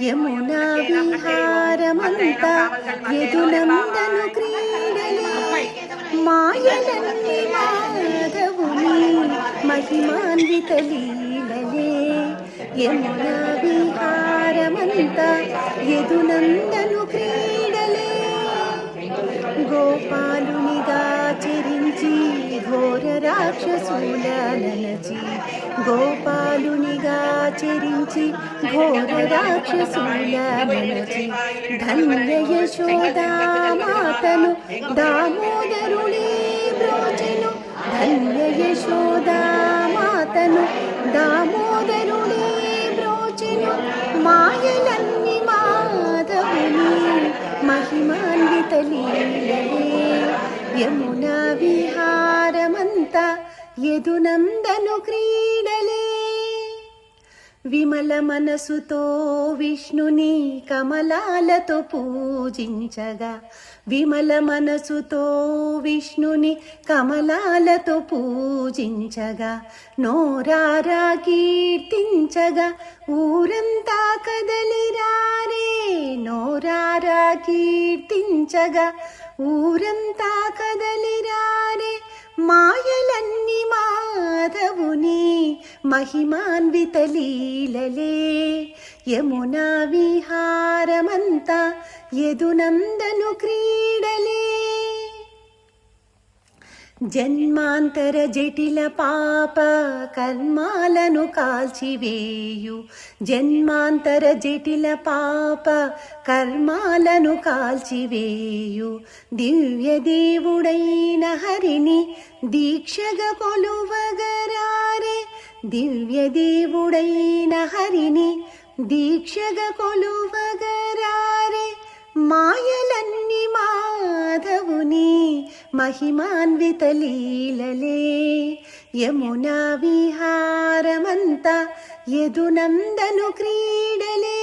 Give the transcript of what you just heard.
యమునా విహారమంతా యదునందను క్రీడలే మాయలన్నీ మాధవుని మహిమాన్విత లీలలే యమునా విహారమంతా యదునందను క్రీడలే గోపాలునిగా చెరించి ఘోర రాక్షసుల నలచి గోపాలునిగా చెరించి ఘోర రాక్షసుల నలచి ధన్య యశోదా మాతను దామోదరుడే బ్రోచెను ధన్య యశోదా మాతను దామోదరుడే బ్రోచెను మాయలన్నీ మాధవుని మహిమాన్విత లీలలే యమునా విహారమంతా యదునందను క్రీడలే విమల మనసుతో విష్ణుని కమలాలతో పూజించగా విమల మనసుతో విష్ణుని కమలాలతో పూజించగా నోరారా కీర్తించగా ఊరంతా కదలిరారే నోరారా కీర్తించగా ఊరంతా కదలిరారే మాయలన్నీ మాధవుని మహిమాన్విత లీలలే యమునా విహారమంతా యదునందను క్రీడలే జన్మాంతర జటిల పాప కర్మాలను కాల్చివేయు జన్మాంతర జటిల పాప కర్మాలను కాల్చివేయు దివ్య దేవుడైన హరిని దీక్షగా కొలువగరారే దివ్య దేవుడైన హరిని దీక్షగా కొలువగరారే మాయలన్నీ మాధవుని మహిమాన్విత లీలలే యమునా విహారమంతా యదునందను క్రీడలే